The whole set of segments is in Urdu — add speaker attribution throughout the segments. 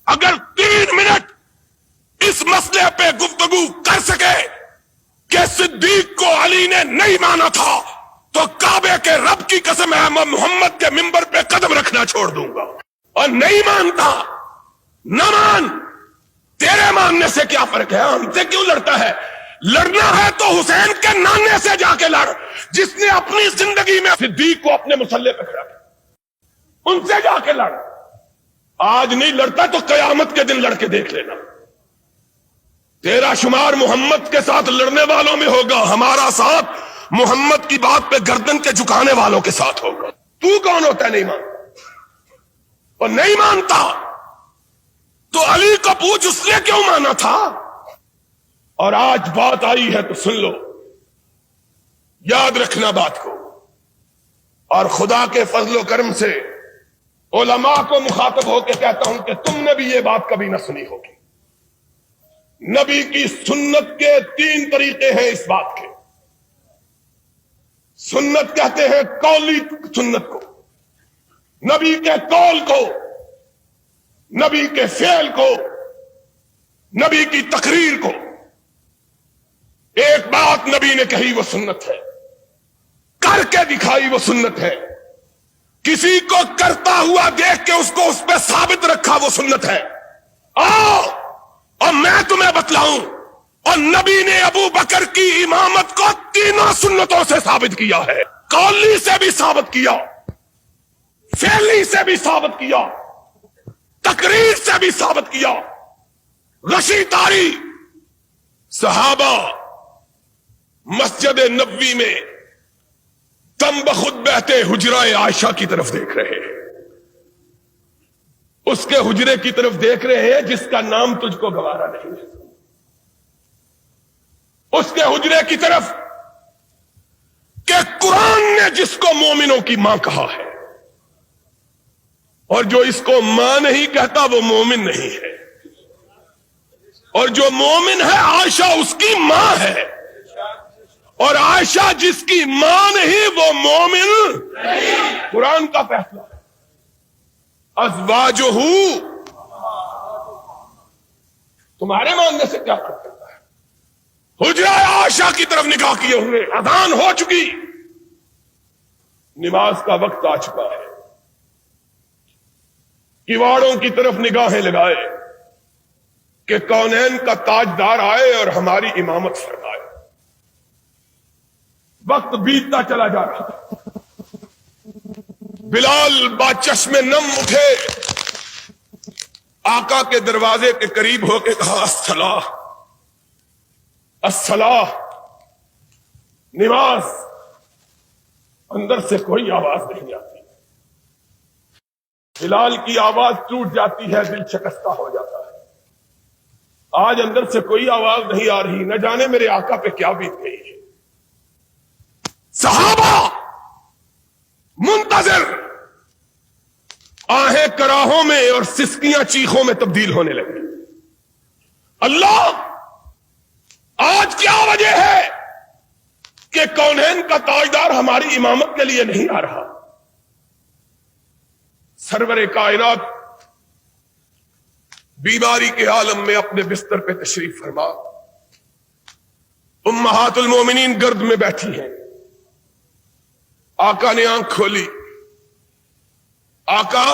Speaker 1: اگر 3 منٹ اس مسئلے پہ گفتگو کر سکے کہ صدیق کو علی نے نہیں مانا تھا تو کعبے کے رب کی قسم ہے میں محمد کے منبر پہ قدم رکھنا چھوڑ دوں گا. اور نہیں مانتا نہ مان, تیرے ماننے سے کیا فرق ہے؟ ہم سے کیوں لڑتا ہے؟ لڑنا ہے تو حسین کے نانے سے جا کے لڑ, جس نے اپنی زندگی میں صدیق کو اپنے مسلح پہ کھڑا کیا, ان سے جا کے لڑ. آج نہیں لڑتا تو قیامت کے دن لڑ کے دیکھ لینا. تیرا شمار محمد کے ساتھ لڑنے والوں میں ہوگا, ہمارا ساتھ محمد کی بات پہ گردن کے جھکانے والوں کے ساتھ ہوگا. تو کون ہوتا ہے نہیں مانتا؟ اور نہیں مانتا تو علی کو پوچھ اس نے کیوں مانا تھا. اور آج بات آئی ہے تو سن لو, یاد رکھنا بات کو. اور خدا کے فضل و کرم سے علماء کو مخاطب ہو کے کہتا ہوں کہ تم نے بھی یہ بات کبھی نہ سنی ہوگی. نبی کی سنت کے 3 طریقے ہیں اس بات کے. سنت کہتے ہیں قولی سنت کو, نبی کے قول کو, نبی کے فعل کو, نبی کی تقریر کو. ایک بات نبی نے کہی وہ سنت ہے, کر کے دکھائی وہ سنت ہے, کسی کو کرتا ہوا دیکھ کے اس کو اس پہ ثابت رکھا وہ سنت ہے. آؤ اور میں تمہیں بتلاؤں, اور نبی نے ابو بکر کی امامت کو 3 سنتوں سے ثابت کیا ہے. قولی سے بھی ثابت کیا, فعلی سے بھی ثابت کیا, تقریر سے بھی ثابت کیا. غشی تاری صحابہ مسجد نبوی میں دم بخود بہتے حجرہ عائشہ کی طرف دیکھ رہے ہیں, اس کے حجرے کی طرف دیکھ رہے ہیں جس کا نام تجھ کو گوارا نہیں ہے, اس کے حجرے کی طرف کہ قرآن نے جس کو مومنوں کی ماں کہا ہے, اور جو اس کو ماں نہیں کہتا وہ مومن نہیں ہے, اور جو مومن ہے عائشہ اس کی ماں ہے, اور عائشہ جس کی ماں نہیں وہ مومن نہیں. قرآن کا فیصلہ ہے. ازواجہ تمہارے ماننے سے کیا فرق کرتا ہے؟ حجرہ عائشہ کی طرف نگاہ کیے ہوئے, اذان ہو چکی, نماز کا وقت آ چکا ہے, کیواڑوں کی طرف نگاہیں لگائے کہ کونین کا تاجدار آئے اور ہماری امامت فرمائے. وقت بیتتا چلا جا رہا ہے. بلال با چشم نم اٹھے, آقا کے دروازے کے قریب ہو کے کہا الصلاۃ الصلاۃ, نماز. اندر سے کوئی آواز نہیں آتی, بلال کی آواز ٹوٹ جاتی ہے, دل شکستہ ہو جاتا ہے. آج اندر سے کوئی آواز نہیں آ رہی, نہ جانے میرے آقا پہ کیا بیت گئی ہے. صحابہ منتظر, آہیں کراہوں میں اور سسکیاں چیخوں میں تبدیل ہونے لگی. اللہ, آج کیا وجہ ہے کہ کونین کا تاجدار ہماری امامت کے لیے نہیں آ رہا؟ سرور کائنات بیماری کے عالم میں اپنے بستر پہ تشریف فرما, امہات المومنین گرد میں بیٹھی ہیں. آقا نے آنکھ کھولی, آقا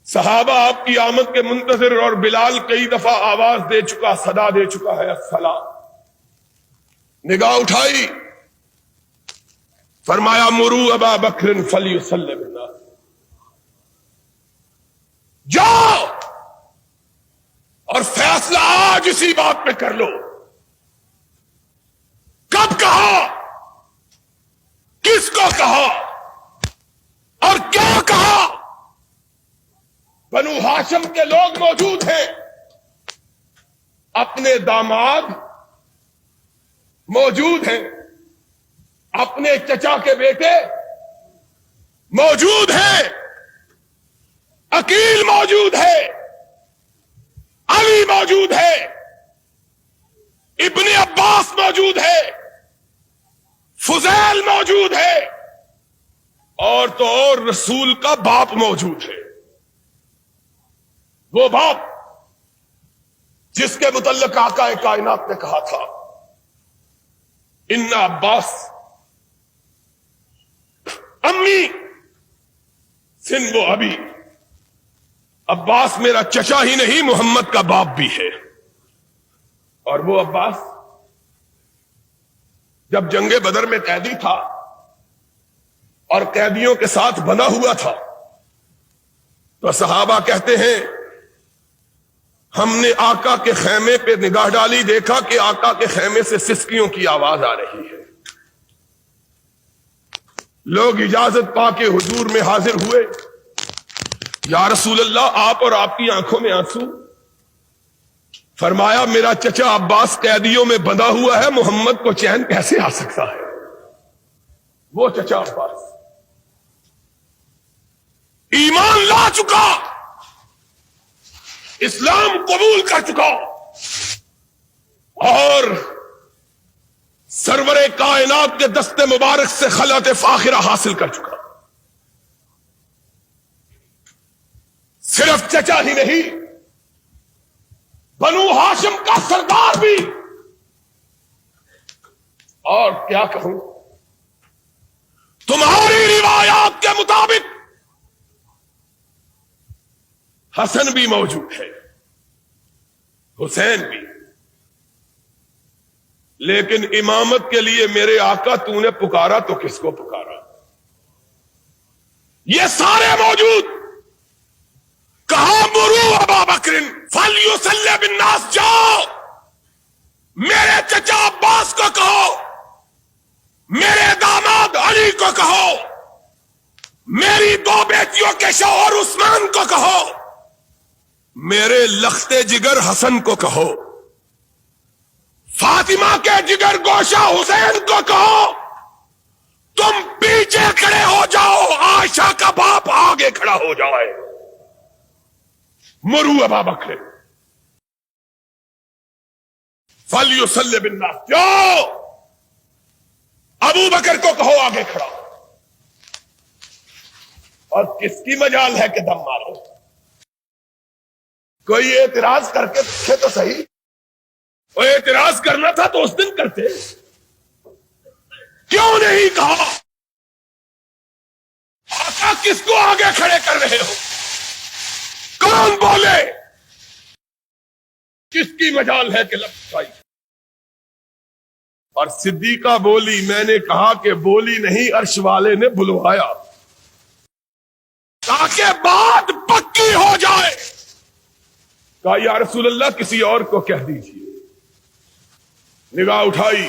Speaker 1: صحابہ آپ کی آمد کے منتظر, اور بلال کئی دفعہ آواز دے چکا, صدا دے چکا ہے الصلاۃ. نگاہ اٹھائی, فرمایا مروا ابا بکر فلیصلی بالناس, جاؤ اور فیصلہ آج اسی بات پہ کر لو. کب کہا, کس کو کہا اور کیا کہا؟ بنو ہاشم کے لوگ موجود ہیں, اپنے داماد موجود ہیں, اپنے چچا کے بیٹے موجود ہیں, عقیل موجود ہے, علی موجود ہے, ابن عباس موجود ہے, فضیل موجود ہے, اور تو اور رسول کا باپ موجود ہے. وہ باپ جس کے متعلق آقا کائنات نے کہا تھا ان عباس امی سن وہ ابھی، عباس میرا چچا ہی نہیں محمد کا باپ بھی ہے۔ اور وہ عباس جب جنگ بدر میں قیدی تھا اور قیدیوں کے ساتھ بنا ہوا تھا تو صحابہ کہتے ہیں ہم نے آقا کے خیمے پہ نگاہ ڈالی، دیکھا کہ آقا کے خیمے سے سسکیوں کی آواز آ رہی ہے۔ لوگ اجازت پا کے حضور میں حاضر ہوئے، یا رسول اللہ آپ اور آپ کی آنکھوں میں آنسو؟ فرمایا میرا چچا عباس قیدیوں میں بندھا ہوا ہے، محمد کو چین کیسے آ سکتا ہے؟ وہ چچا عباس ایمان لا چکا، اسلام قبول کر چکا اور سرور کائنات کے دست مبارک سے خلعت فاخرہ حاصل کر چکا۔ صرف چچا ہی نہیں، بنو ہاشم کا سردار بھی۔ اور کیا کہوں، تمہاری روایات کے مطابق حسن بھی موجود ہے، حسین بھی، لیکن امامت کے لیے میرے آقا تو نے پکارا تو کس کو پکارا؟ یہ سارے موجود۔ کہا مرو ابا بکر فلیصلی بالناس، جاؤ میرے چچا عباس کو کہو، میرے داماد علی کو کہو، میری دو بیٹیوں کے شوہر عثمان کو کہو، میرے لختے جگر حسن کو کہو، فاطمہ کے جگر گوشہ حسین کو کہو، تم پیچھے کھڑے ہو جاؤ، عائشہ کا باپ آگے کھڑا ہو جائے۔ مرو ابا بکر فلیصلی بالناس، جاؤ ابو بکر کو کہو آگے کھڑا۔ اور کس کی مجال ہے کہ دم مارو؟ کوئی اعتراض کر کے پوچھے تو صحیح، وہ اعتراض کرنا تھا تو اس دن کرتے، کیوں نہیں کہا؟ آقا کس کو آگے کھڑے کر رہے ہو؟ کون بولے؟ کس کی مجال ہے کہ لفظ آئی؟ اور صدیقہ بولی، میں نے کہا کہ بولی نہیں، عرش والے نے بلوایا تاکہ بات پکی ہو جائے۔ کہا یا رسول اللہ کسی اور کو کہہ دیجیے۔ نگاہ اٹھائی،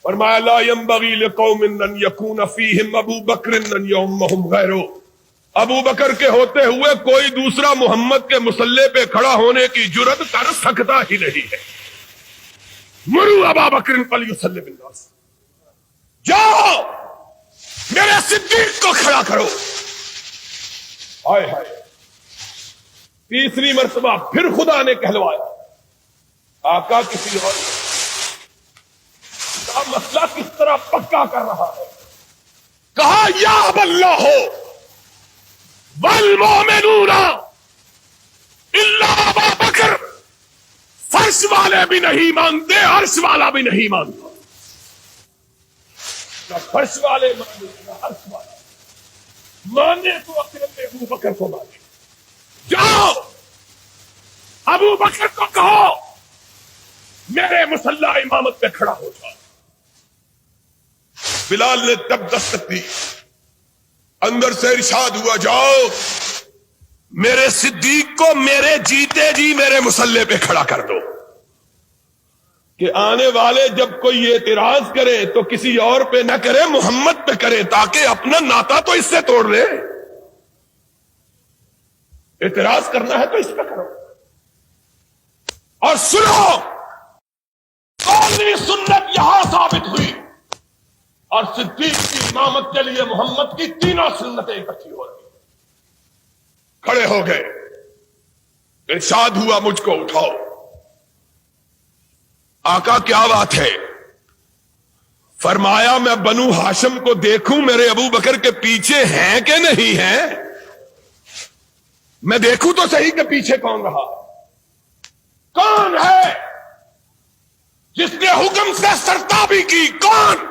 Speaker 1: فرمایا لا ينبغي لقوم ان يكون فيهم ابو بکر ان يؤمهم غیرہ، ابو بکر کے ہوتے ہوئے کوئی دوسرا محمد کے مصلی پہ کھڑا ہونے کی جرت کر سکتا ہی نہیں ہے۔ مرو ابا بکر فلیصلی بالناس، جاؤ میرے صدیق کو کھڑا کرو۔ ہائے ہائے، تیسری مرتبہ پھر خدا نے کہلوایا، آقا کسی اور کا مسئلہ کس طرح پکا کر رہا ہے۔ کہا یا اللہ والمؤمنون الا ابا بکر، فرش والے بھی نہیں مانتے، عرش والا بھی نہیں مانتا، نہ فرش والے مانے نہ عرش والے مانے، تو اکیلے ابو بکر کو مانے۔ جاؤ ابو بکر کو کہو میرے مصلی امامت پہ کھڑا ہو جاؤ۔ بلال نے تب دستک دی، اندر سے ارشاد ہوا جاؤ میرے صدیق کو میرے جیتے جی میرے مصلی پہ کھڑا کر دو، کہ آنے والے جب کوئی اعتراض کرے تو کسی اور پہ نہ کرے، محمد پہ کرے، تاکہ اپنا ناتا تو اس سے توڑ لے۔ اعتراض کرنا ہے تو اس پہ کرو۔ اور سنو، قومی سنت یہاں ثابت ہوئی، اور صدیق کی امامت کے لیے محمد کی تینوں سنتیں اکٹھی ہو رہی۔ کھڑے ہو گئے، ارشاد ہوا مجھ کو اٹھاؤ۔ آقا کیا بات ہے؟ فرمایا میں بنو ہاشم کو دیکھوں میرے ابو بکر کے پیچھے ہیں کہ نہیں ہیں؟ میں دیکھوں تو صحیح کہ پیچھے کون رہا، کون ہے جس نے حکم سے سرتابی کی، کون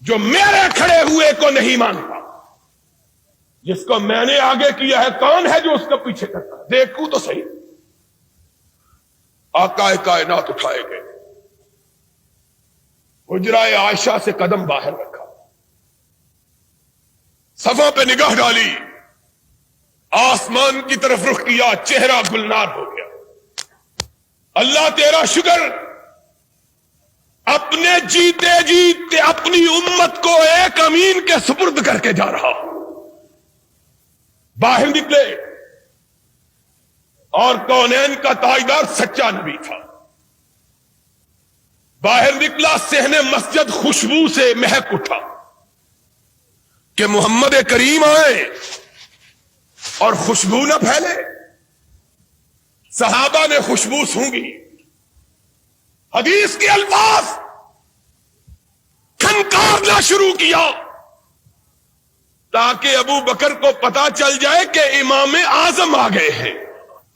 Speaker 1: جو میرے کھڑے ہوئے کو نہیں مانتا، جس کو میں نے آگے کیا ہے کون ہے جو اس کو پیچھے کرتا ہے؟ دیکھوں تو صحیح۔ آقا کائنات اٹھائے گئے، حجرہ عائشہ سے قدم باہر رکھا، صفوں پہ نگاہ ڈالی، آسمان کی طرف رخ کیا، چہرہ گلنار ہو گیا۔ اللہ تیرا شکر، اپنے جیتے جیتے اپنی امت کو ایک امین کے سپرد کر کے جا رہا ہوں۔ باہر نکلے اور کونین کا تاجدار سچا نبی تھا، باہر نکلا، صحن مسجد خوشبو سے مہک اٹھا کہ محمد کریم آئے اور خوشبو نہ پھیلے۔ صحابہ نے خوشبو سونگھی، حدیث کے الفاظ کھنکارنا شروع کیا تاکہ ابو بکر کو پتا چل جائے کہ امام اعظم آ گئے ہیں،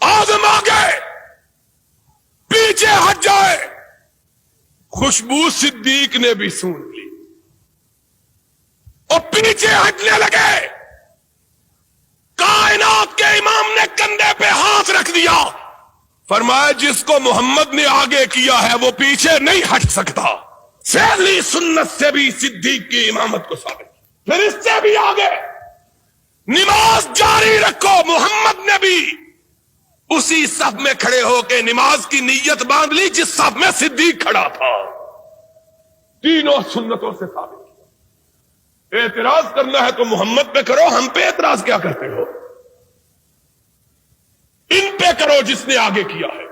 Speaker 1: اعظم آ گئے، پیچھے ہٹ جائے۔ خوشبو صدیق نے بھی سون لی اور پیچھے ہٹنے لگے۔ کائنات کے امام نے کندھے پہ ہاتھ رکھ دیا، فرمایا جس کو محمد نے آگے کیا ہے وہ پیچھے نہیں ہٹ سکتا۔ فعلی سنت سے بھی صدیق کی امامت کو ثابت کیا۔ پھر اس سے بھی آگے نماز جاری رکھو، محمد نے بھی اسی صف میں کھڑے ہو کے نماز کی نیت باندھ لی جس صف میں صدیق کھڑا تھا۔ تینوں سنتوں سے ثابت کیا۔ اعتراض کرنا ہے تو محمد پہ کرو، ہم پہ اعتراض کیا کرتے ہو؟ ان پہ کرو جس نے آگے کیا ہے،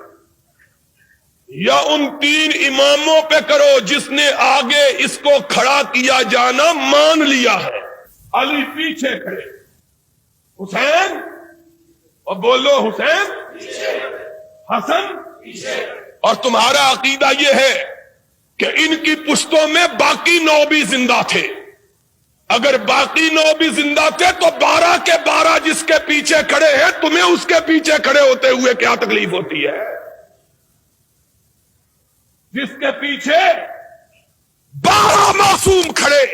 Speaker 1: یا ان تین اماموں پہ کرو جس نے آگے اس کو کھڑا کیا جانا مان لیا ہے۔ علی پیچھے کھڑے، حسین، اور بولو حسین، حسن، اور تمہارا عقیدہ یہ ہے کہ ان کی پشتوں میں باقی 9 بھی زندہ تھے۔ اگر باقی 9 بھی زندہ تھے تو 12 کے 12 جس کے پیچھے کھڑے ہیں، تمہیں اس کے پیچھے کھڑے ہوتے ہوئے کیا تکلیف ہوتی ہے؟ جس کے پیچھے 12 معصوم کھڑے،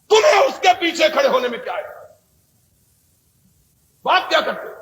Speaker 1: تمہیں اس کے پیچھے کھڑے ہونے میں کیا ہے؟ بات کیا کرتے؟